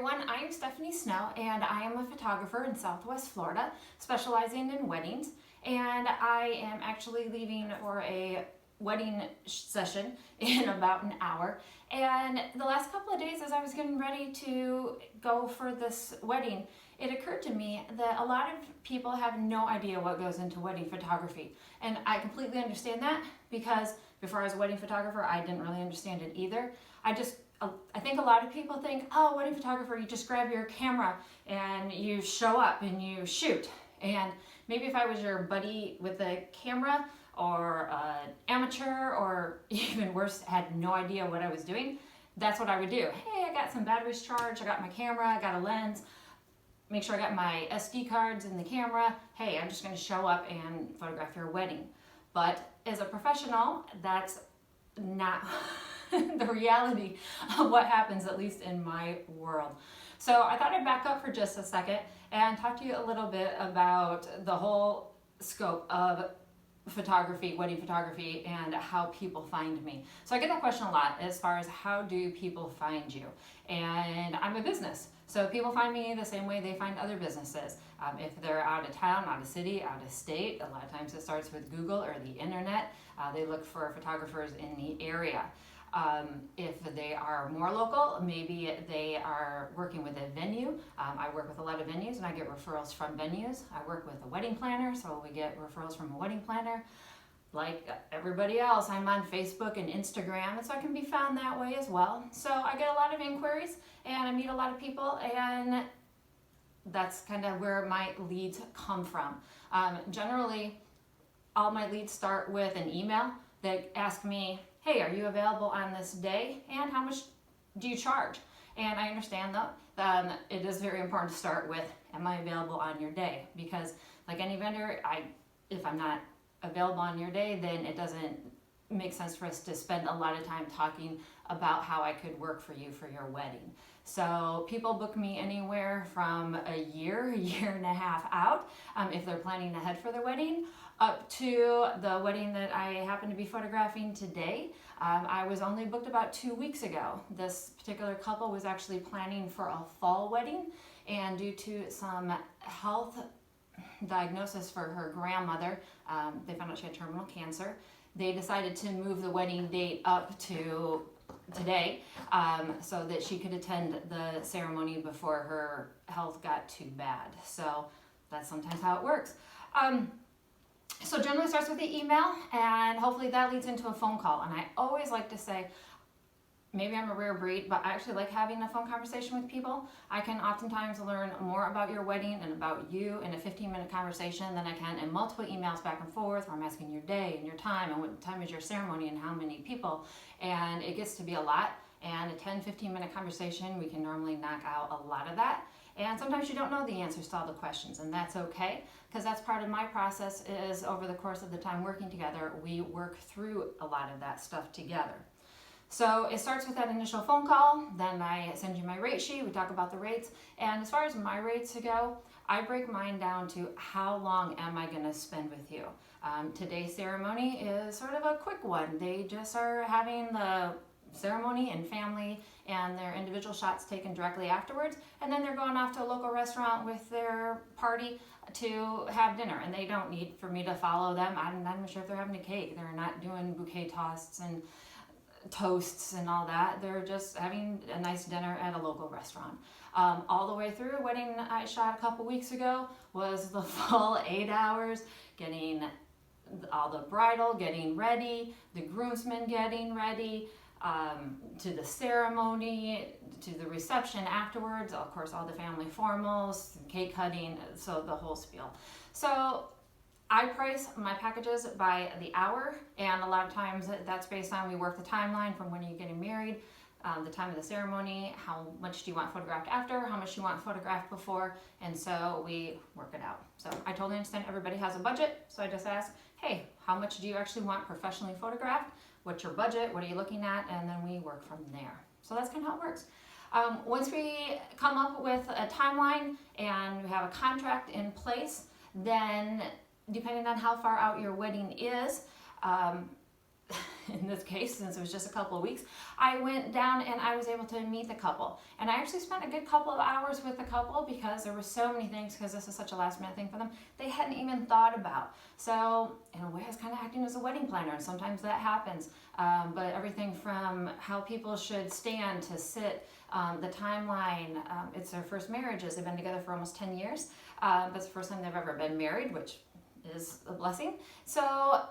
everyone, I'm Stephanie Snow and I am a photographer in Southwest Florida specializing in weddings, and I am actually leaving for a wedding session in about an hour. And the last couple of days as I was getting ready to go for this wedding, it occurred to me that a lot of people have no idea what goes into wedding photography, and I completely understand that because before I was a wedding photographer I didn't really understand it either. I think a lot of people think, oh, wedding photographer, you just grab your camera and you show up and you shoot. And maybe if I was your buddy with a camera or an amateur or even worse, had no idea what I was doing, that's what I would do. Hey, I got some batteries charged, I got my camera, I got a lens, make sure I got my SD cards in the camera. Hey, I'm just gonna show up and photograph your wedding. But as a professional, that's not the reality of what happens, at least in my world. So I thought I'd back up for just a second and talk to you a little bit about the whole scope of photography, wedding photography, and how people find me. So I get that question a lot as far as how do people find you? And I'm a business. So people find me the same way they find other businesses. If they're out of town, out of city, out of state, a lot of times it starts with Google or the internet. They look for photographers in the area. If they are more local, maybe they are working with a venue. I work with a lot of venues and I get referrals from venues. I work with a wedding planner, so we get referrals from a wedding planner. Like everybody else, I'm on Facebook and Instagram, and so I can be found that way as well. So I get a lot of inquiries and I meet a lot of people, and that's kind of where my leads come from. Generally, all my leads start with an email that ask me, hey, are you available on this day, and how much do you charge? And I understand that it is very important to start with, am I available on your day? Because like any vendor, if I'm not available on your day, then it doesn't make sense for us to spend a lot of time talking about how I could work for you for your wedding. So people book me anywhere from a year and a half out, if they're planning ahead for their wedding, up to the wedding that I happen to be photographing today. I was only booked about 2 weeks ago. This particular couple was actually planning for a fall wedding, and due to some health diagnosis for her grandmother, they found out she had terminal cancer. They decided to move the wedding date up to today, so that she could attend the ceremony before her health got too bad. So that's sometimes how it works. So generally it starts with the email, and hopefully that leads into a phone call. And I always like to say, maybe I'm a rare breed, but I actually like having a phone conversation with people. I can oftentimes learn more about your wedding and about you in a 15-minute conversation than I can in multiple emails back and forth where I'm asking your day and your time and what time is your ceremony and how many people. And it gets to be a lot. And a 10-15-minute conversation, we can normally knock out a lot of that. And sometimes you don't know the answers to all the questions, and that's okay, because that's part of my process. Is over the course of the time working together, we work through a lot of that stuff together. So it starts with that initial phone call, then I send you my rate sheet, we talk about the rates, and as far as my rates go, I break mine down to how long am I going to spend with you. Today's ceremony is sort of a quick one. They just are having the ceremony and family and their individual shots taken directly afterwards, and then they're going off to a local restaurant with their party to have dinner, and they don't need for me to follow them. I'm not even sure if they're having a cake. They're not doing bouquet toasts and toasts and all that. They're just having a nice dinner at a local restaurant. All the way through, a wedding I shot a couple weeks ago was the full 8 hours, getting all the bridal getting ready, the groomsmen getting ready, to the ceremony, to the reception afterwards, of course all the family formals, cake cutting, so the whole spiel. So I price my packages by the hour, and a lot of times that's based on, we work the timeline from when you're getting married, the time of the ceremony, how much do you want photographed after, how much do you want photographed before, and so we work it out. So I totally understand everybody has a budget, so I just ask, hey, how much do you actually want professionally photographed? What's your budget? What are you looking at? And then we work from there. So that's kind of how it works. Once we come up with a timeline and we have a contract in place, then depending on how far out your wedding is, in this case, since it was just a couple of weeks, I went down and I was able to meet the couple. And I actually spent a good couple of hours with the couple because there were so many things, because this is such a last minute thing for them, they hadn't even thought about. So in a way, I was kind of acting as a wedding planner, and sometimes that happens. But everything from how people should stand to sit, the timeline, it's their first marriages. They've been together for almost 10 years. That's the first time they've ever been married, which is a blessing. So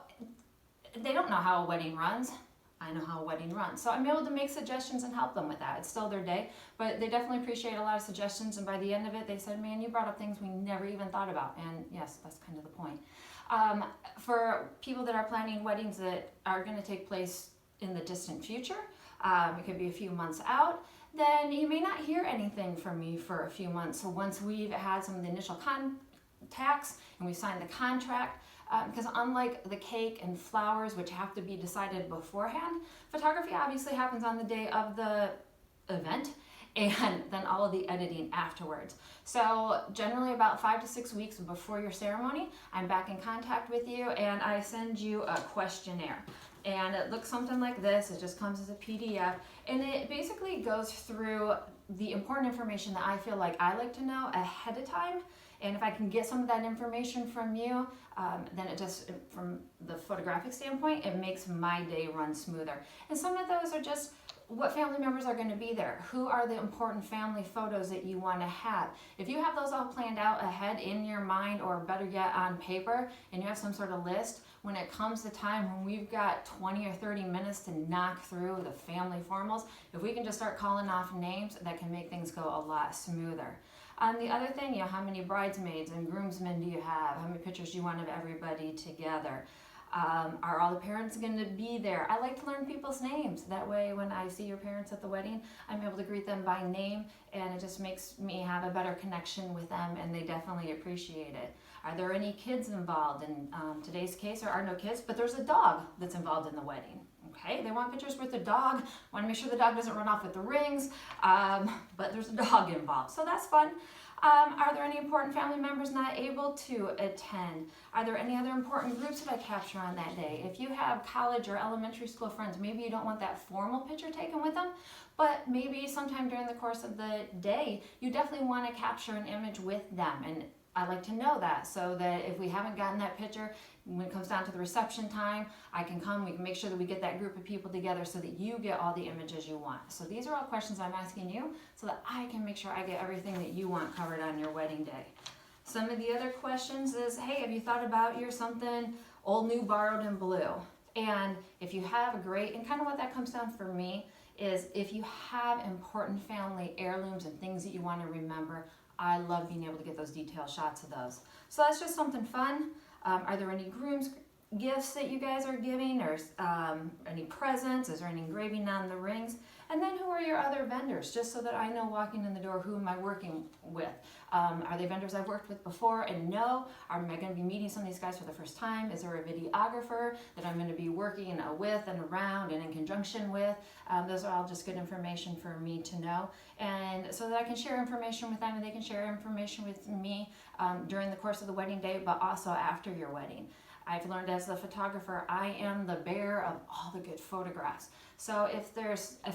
they don't know how a wedding runs. I know how a wedding runs. So I'm able to make suggestions and help them with that. It's still their day, but they definitely appreciate a lot of suggestions. And by the end of it, they said, man, you brought up things we never even thought about. And yes, that's kind of the point. For people that are planning weddings that are going to take place in the distant future, it could be a few months out, then you may not hear anything from me for a few months. So once we've had some of the initial contacts and we've signed the contract, because unlike the cake and flowers, which have to be decided beforehand, photography obviously happens on the day of the event, and then all of the editing afterwards. So generally about 5 to 6 weeks before your ceremony, I'm back in contact with you and I send you a questionnaire. And it looks something like this. It just comes as a PDF, and it basically goes through the important information that I feel like I like to know ahead of time. And if I can get some of that information from you, then it just, from the photographic standpoint, it makes my day run smoother. And some of those are just what family members are going to be there. Who are the important family photos that you want to have? If you have those all planned out ahead in your mind, or better yet on paper, and you have some sort of list, when it comes to time when we've got 20 or 30 minutes to knock through the family formals, if we can just start calling off names, that can make things go a lot smoother. The other thing, how many bridesmaids and groomsmen do you have? How many pictures do you want of everybody together? Are all the parents going to be there? I like to learn people's names. That way, when I see your parents at the wedding, I'm able to greet them by name, and it just makes me have a better connection with them, and they definitely appreciate it. Are there any kids involved? In today's case, there are no kids, but there's a dog that's involved in the wedding. Okay, they want pictures with the dog. Want to make sure the dog doesn't run off with the rings, but there's a dog involved, so that's fun. Are there any important family members not able to attend? Are there any other important groups that I capture on that day? If you have college or elementary school friends, maybe you don't want that formal picture taken with them, but maybe sometime during the course of the day, you definitely want to capture an image with them. And I like to know that, so that if we haven't gotten that picture, when it comes down to the reception time, I can come, we can make sure that we get that group of people together so that you get all the images you want. So these are all questions I'm asking you so that I can make sure I get everything that you want covered on your wedding day. Some of the other questions is, hey, have you thought about your something old, new, borrowed, and blue? And if you have a great, and kind of what that comes down for me is, if you have important family heirlooms and things that you want to remember, I love being able to get those detailed shots of those. So that's just something fun. Are there any groom's gifts that you guys are giving, or any presents? Is there any engraving on the rings? And then who are your other vendors, just so that I know walking in the door, who am I working with? Are they vendors I've worked with before and know? Am I going to be meeting some of these guys for the first time? Is there a videographer that I'm going to be working with and around and in conjunction with? Those are all just good information for me to know, and so that I can share information with them and they can share information with me during the course of the wedding day, but also after your wedding. I've learned as a photographer, I am the bearer of all the good photographs. So if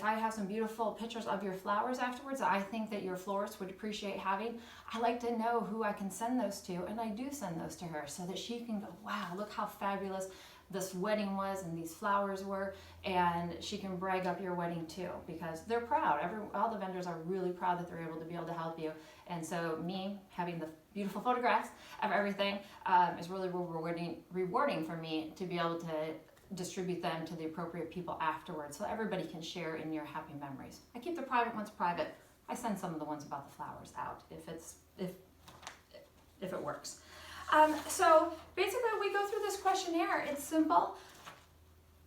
I have some beautiful pictures of your flowers afterwards, I think that your florist would appreciate having, I like to know who I can send those to, and I do send those to her so that she can go, wow, look how fabulous this wedding was and these flowers were, and she can brag up your wedding too, because they're proud. All the vendors are really proud that they're able to help you. And so me having the beautiful photographs of everything is really rewarding for me to be able to distribute them to the appropriate people afterwards, so everybody can share in your happy memories. I keep the private ones private. I send some of the ones about the flowers out if it works. So basically we go through this questionnaire. It's simple,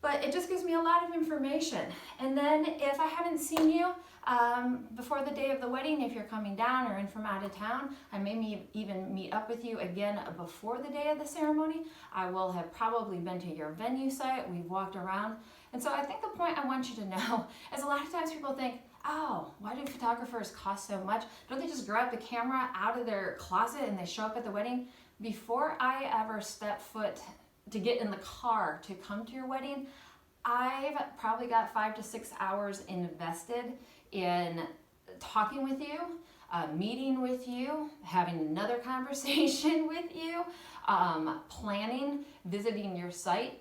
but it just gives me a lot of information. And then if I haven't seen you before the day of the wedding, if you're coming down or in from out of town, I may even meet up with you again before the day of the ceremony. I will have probably been to your venue site. We've walked around. And so I think the point I want you to know is, a lot of times people think, oh, why do photographers cost so much? Don't they just grab the camera out of their closet and they show up at the wedding? Before I ever step foot to get in the car to come to your wedding, I've probably got 5 to 6 hours invested in talking with you, meeting with you, having another conversation with you, planning, visiting your site,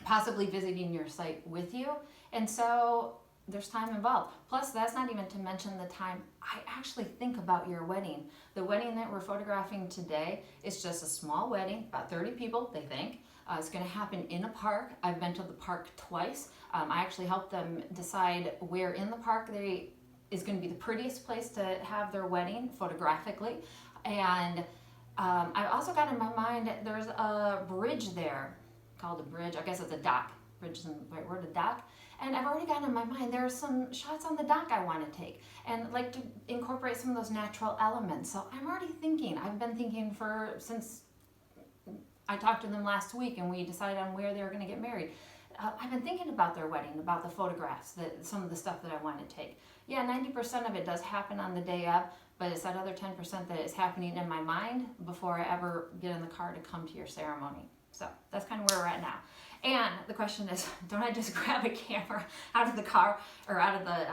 possibly visiting your site with you. And so there's time involved. Plus, that's not even to mention the time I actually think about your wedding. The wedding that we're photographing today is just a small wedding, about 30 people, they think. It's going to happen in a park. I've been to the park twice. I actually helped them decide where in the park is going to be the prettiest place to have their wedding photographically. And I also got in my mind, there's a bridge there, called a bridge, I guess it's a dock. Bridge isn't the right word, a dock. And I've already got in my mind, there are some shots on the dock I want to take and like to incorporate some of those natural elements. So I'm already thinking, I've been thinking since I talked to them last week and we decided on where they were going to get married. I've been thinking about their wedding, about the photographs, some of the stuff that I want to take. Yeah, 90% of it does happen on the day of, but it's that other 10% that is happening in my mind before I ever get in the car to come to your ceremony. So that's kind of where we're at now. And the question is, don't I just grab a camera out of the car or out of the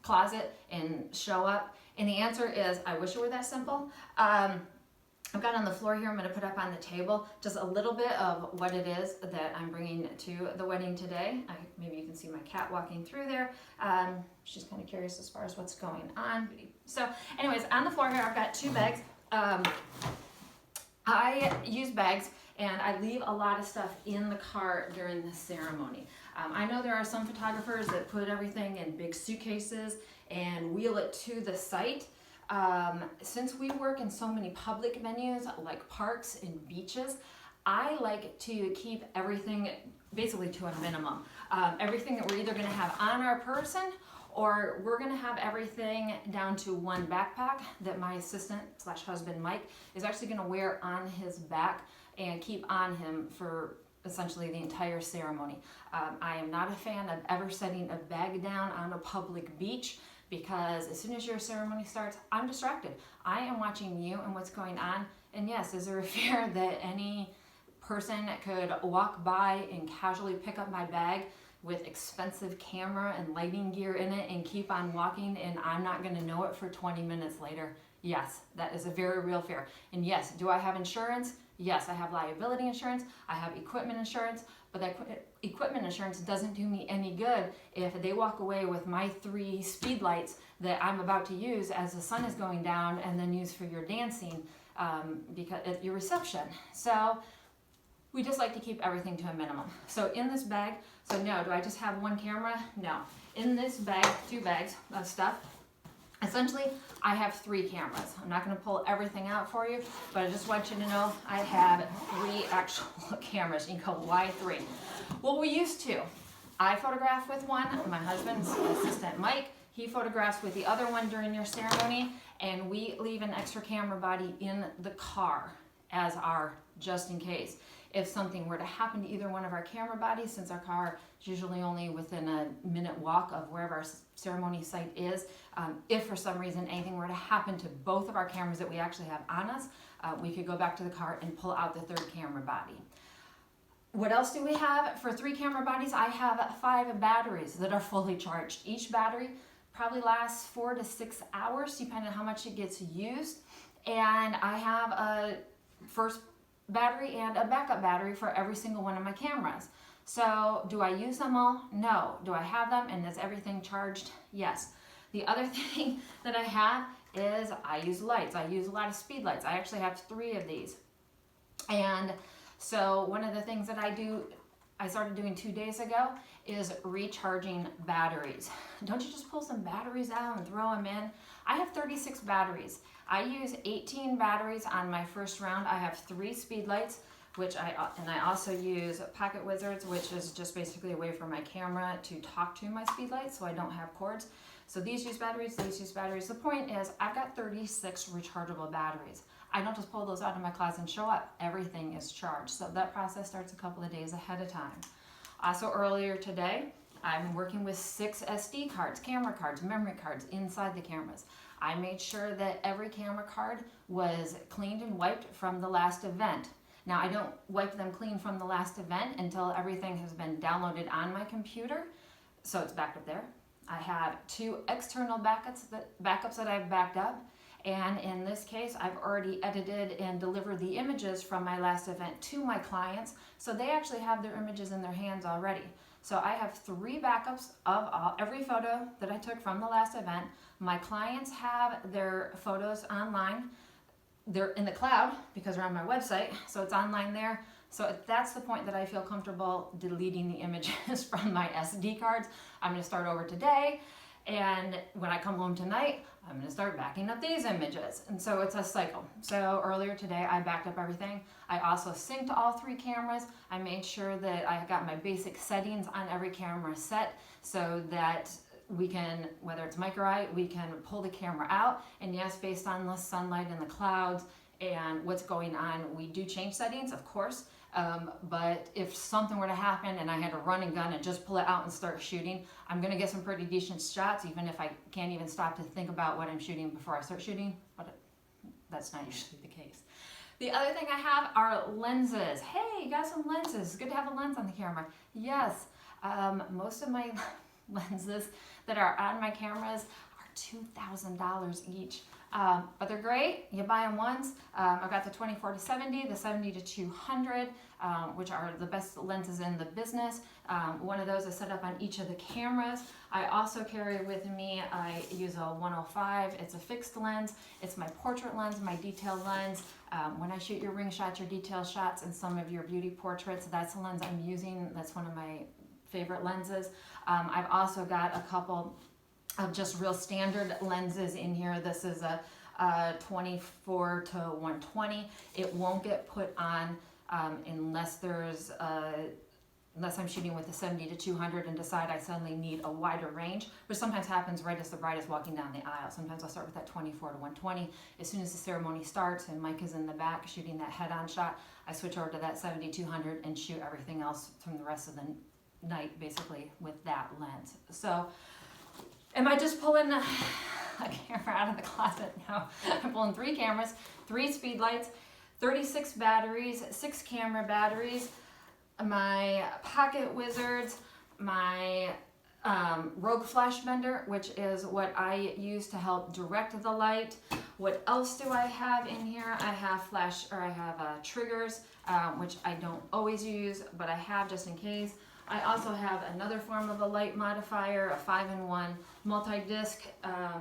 closet and show up? And the answer is, I wish it were that simple. I've got on the floor here, I'm going to put up on the table just a little bit of what it is that I'm bringing to the wedding today. Maybe you can see my cat walking through there. She's kind of curious as far as what's going on. So anyways, on the floor here, I've got 2 bags. I use bags and I leave a lot of stuff in the car during the ceremony. I know there are some photographers that put everything in big suitcases and wheel it to the site. Since we work in so many public venues like parks and beaches, I like to keep everything basically to a minimum. Everything that we're either going to have on our person or we're going to have everything down to one backpack that my assistant/husband Mike is actually going to wear on his back and keep on him for essentially the entire ceremony. I am not a fan of ever setting a bag down on a public beach, because as soon as your ceremony starts, I'm distracted. I am watching you and what's going on. And yes, is there a fear that any person could walk by and casually pick up my bag with expensive camera and lighting gear in it and keep on walking and I'm not gonna know it for 20 minutes later? Yes, that is a very real fear. And yes, do I have insurance? Yes, I have liability insurance, I have equipment insurance, but that equipment insurance doesn't do me any good if they walk away with my 3 speed lights that I'm about to use as the sun is going down and then use for your dancing because at your reception. So we just like to keep everything to a minimum. So in this bag, so no, do I just have 1 camera? No. In this bag, 2 bags of stuff, essentially, I have 3 cameras. I'm not going to pull everything out for you, but I just want you to know I have 3 actual cameras. You can go, why 3? Well, we used to. I photograph with one. My husband's assistant, Mike, he photographs with the other one during your ceremony, and we leave an extra camera body in the car as our just in case. If something were to happen to either one of our camera bodies, since our car is usually only within a minute walk of wherever our ceremony site is, if for some reason anything were to happen to both of our cameras that we actually have on us, we could go back to the car and pull out the 3rd camera body. What else do we have? For 3 camera bodies, I have 5 batteries that are fully charged. Each battery probably lasts 4 to 6 hours, depending on how much it gets used. And I have a first battery and a backup battery for every single one of my cameras. So do I use them all? No. Do I have them and is everything charged? Yes. The other thing that I have is I use lights. I use a lot of speed lights. I actually have 3 of these. And so one of the things that I started doing 2 days ago is recharging batteries. Don't you just pull some batteries out and throw them in? I have 36 batteries. I use 18 batteries on my first round. I have 3 speed lights, and I also use Pocket Wizards, which is just basically a way for my camera to talk to my speed lights so I don't have cords. So these use batteries, these use batteries. The point is I've got 36 rechargeable batteries. I don't just pull those out of my closet and show up. Everything is charged. So that process starts a couple of days ahead of time. Also earlier today, I'm working with 6 SD cards, camera cards, memory cards inside the cameras. I made sure that every camera card was cleaned and wiped from the last event. Now I don't wipe them clean from the last event until everything has been downloaded on my computer, so it's backed up there. I have 2 external backups that I've backed up, and in this case I've already edited and delivered the images from my last event to my clients, so they actually have their images in their hands already. So I have 3 backups of every photo that I took from the last event. My clients have their photos online. They're in the cloud because they're on my website, so it's online there. So that's the point that I feel comfortable deleting the images from my SD cards. I'm going to start over today, and when I come home tonight, I'm going to start backing up these images. And so it's a cycle. So earlier today, I backed up everything. I also synced all 3 cameras. I made sure that I got my basic settings on every camera set so that we can, whether it's micro eye, we can pull the camera out. And yes, based on the sunlight and the clouds and what's going on, we do change settings, of course. But if something were to happen and I had to run and gun and just pull it out and start shooting, I'm going to get some pretty decent shots, even if I can't even stop to think about what I'm shooting before I start shooting. But that's not usually the case. The other thing I have are lenses. Hey, you got some lenses. It's good to have a lens on the camera. Yes, most of my lenses that are on my cameras are $2,000 each. But they're great. You buy them once. I've got the 24-70, the 70-200, which are the best lenses in the business. One of those is set up on each of the cameras. I also carry with me, I use a 105. It's a fixed lens. It's my portrait lens, my detail lens. When I shoot your ring shots, your detail shots, and some of your beauty portraits, that's the lens I'm using. That's one of my favorite lenses. I've also got a couple of just real standard lenses in here. This is a 24-120. It won't get put on unless I'm shooting with a 70-200 and decide I suddenly need a wider range, which sometimes happens right as the bride is walking down the aisle. Sometimes I'll start with that 24-120. As soon as the ceremony starts and Mike is in the back shooting that head-on shot, I switch over to that 70-200 and shoot everything else from the rest of the night basically with that lens. So am I just pulling a camera out of the closet? No. I'm pulling 3 cameras, 3 speed lights, 36 batteries, 6 camera batteries, my Pocket Wizards, my Rogue Flash Bender, which is what I use to help direct the light. What else do I have in here? I have triggers, which I don't always use, but I have just in case. I also have another form of a light modifier, a 5-in-1 multi-disc,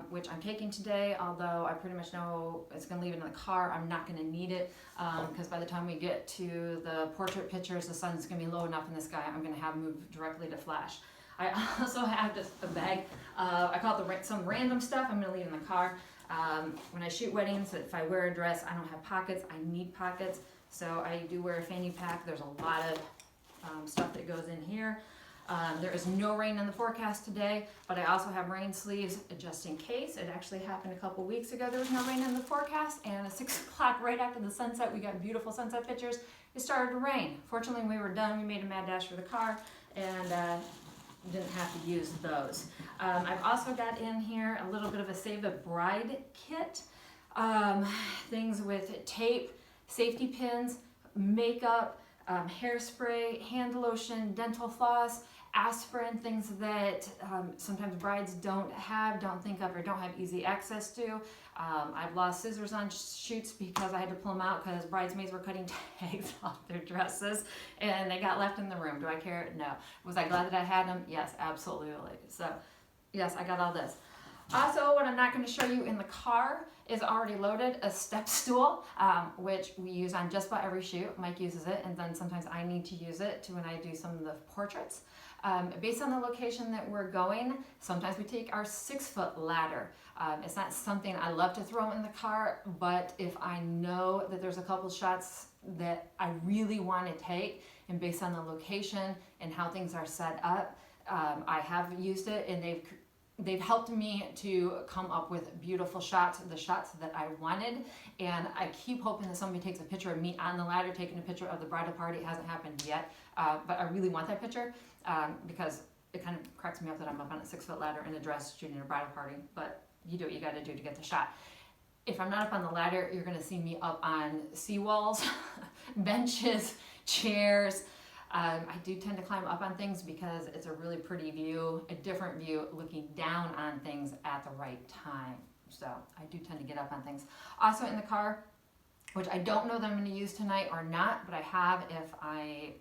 which I'm taking today, although I pretty much know it's going to leave it in the car. I'm not going to need it because by the time we get to the portrait pictures, the sun's going to be low enough in the sky, I'm going to have moved directly to flash. I also have just a bag, I call it some random stuff I'm going to leave in the car. When I shoot weddings, if I wear a dress, I don't have pockets. I need pockets, so I do wear a fanny pack. There's a lot of stuff that goes in here. There is no rain in the forecast today, but I also have rain sleeves just in case. It actually happened a couple weeks ago. There was no rain in the forecast, and at 6 o'clock, right after the sunset, we got beautiful sunset pictures. It started to rain. Fortunately, when we were done, we made a mad dash for the car, and didn't have to use those. I've also got in here a little bit of a Save a Bride kit. Things with tape, safety pins, makeup, hairspray, hand lotion, dental floss, aspirin, things that sometimes brides don't think of, or don't have easy access to. I've lost scissors on shoots because I had to pull them out because bridesmaids were cutting tags off their dresses and they got left in the room. Do I care? No. Was I glad that I had them? Yes, absolutely. So yes, I got all this. Also, what I'm not going to show you in the car is already loaded, a step stool, which we use on just about every shoot. Mike uses it, and then sometimes I need to use it when I do some of the portraits. Based on the location that we're going, sometimes we take our 6-foot ladder. It's not something I love to throw in the car, but if I know that there's a couple shots that I really want to take, and based on the location and how things are set up, I have used it, and they've helped me to come up with beautiful shots, the shots that I wanted, and I keep hoping that somebody takes a picture of me on the ladder taking a picture of the bridal party. It hasn't happened yet, but I really want that picture because it kind of cracks me up that I'm up on a 6-foot ladder in a dress shooting a bridal party, but you do what you got to do to get the shot. if I'm not up on the ladder, you're gonna see me up on seawalls, benches, chairs. I do tend to climb up on things because it's a really pretty view, a different view looking down on things at the right time. So I do tend to get up on things. Also in the car, which I don't know that I'm going to use tonight or not, but I have if I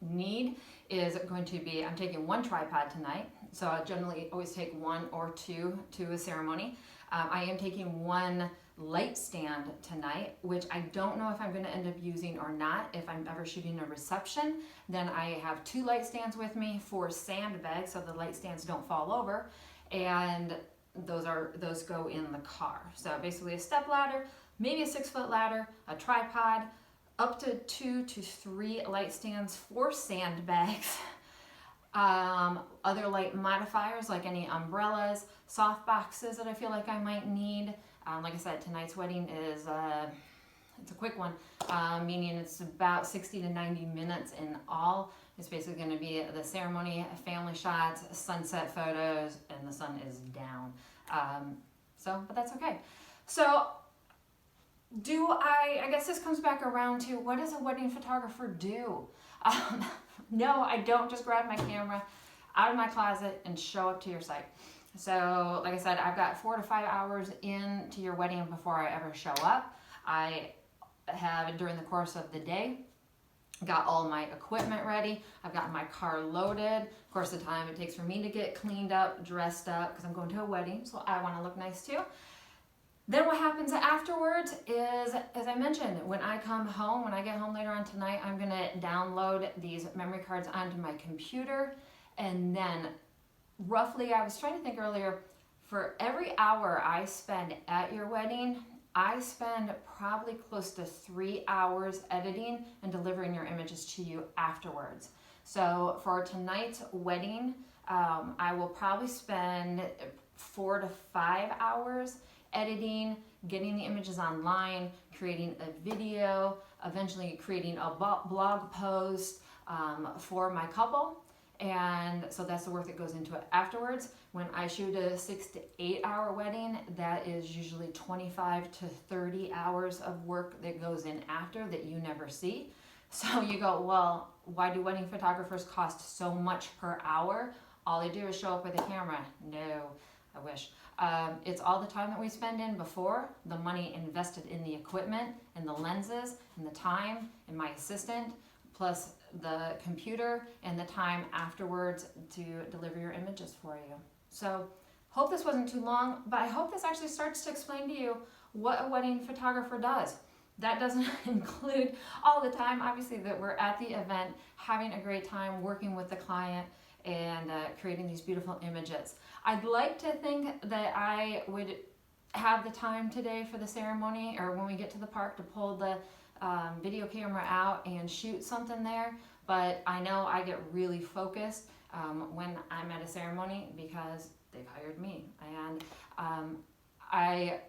need, is going to be, I'm taking one tripod tonight. So I generally always take one or two to a ceremony. I am taking one light stand tonight, which I don't know if I'm going to end up using or not. If I'm ever shooting a reception, then I have two light stands with me for sandbags so the light stands don't fall over, and those go in the car. So basically a step ladder, maybe a 6-foot ladder, a tripod, up to 2 to 3 light stands for sandbags. Other light modifiers like any umbrellas, soft boxes that I feel like I might need. Like I said, tonight's wedding is it's a quick one, meaning it's about 60 to 90 minutes in all. It's basically going to be the ceremony, family shots, sunset photos, and the sun is down. But that's okay. So I guess this comes back around to, what does a wedding photographer do? No, I don't just grab my camera out of my closet and show up to your site. So like I said, I've got 4 to 5 hours into your wedding before I ever show up. I have, during the course of the day, got all my equipment ready. I've got my car loaded. Of course, the time it takes for me to get cleaned up, dressed up, because I'm going to a wedding, so I want to look nice too. Then what happens afterwards is, as I mentioned, when I come home, when I get home later on tonight, I'm going to download these memory cards onto my computer. And then roughly, I was trying to think earlier, for every hour I spend at your wedding, I spend probably close to 3 hours editing and delivering your images to you afterwards. So for tonight's wedding, I will probably spend 4 to 5 hours editing, getting the images online, creating a video, eventually creating a blog post for my couple. And so that's the work that goes into it afterwards. When I shoot a 6 to 8 hour wedding, that is usually 25 to 30 hours of work that goes in after that you never see. So you go, well, why do wedding photographers cost so much per hour? All they do is show up with a camera. No, I wish. It's all the time that we spend in before, the money invested in the equipment and the lenses and the time and my assistant, plus the computer and the time afterwards to deliver your images for you. So hope this wasn't too long, but I hope this actually starts to explain to you what a wedding photographer does. That doesn't include all the time, obviously, that we're at the event, having a great time, working with the client, and creating these beautiful images. I'd like to think that I would have the time today for the ceremony, or when we get to the park, to pull the video camera out and shoot something there, but I know I get really focused when I'm at a ceremony because they've hired me. And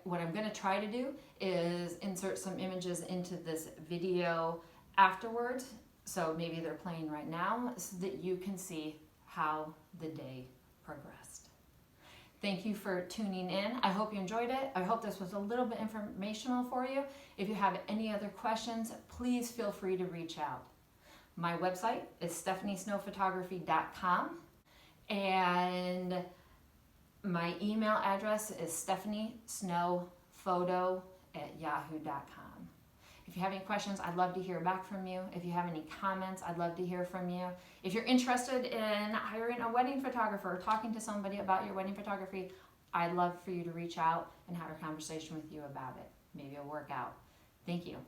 what I'm going to try to do is insert some images into this video afterwards, so maybe they're playing right now, so that you can see how the day progressed. Thank you for tuning in. I hope you enjoyed it. I hope this was a little bit informational for you. If you have any other questions, please feel free to reach out. My website is stephaniesnowphotography.com, and my email address is stephaniesnowphoto@yahoo.com. If you have any questions, I'd love to hear back from you. If you have any comments, I'd love to hear from you. If you're interested in hiring a wedding photographer or talking to somebody about your wedding photography, I'd love for you to reach out and have a conversation with you about it. Maybe it'll work out. Thank you.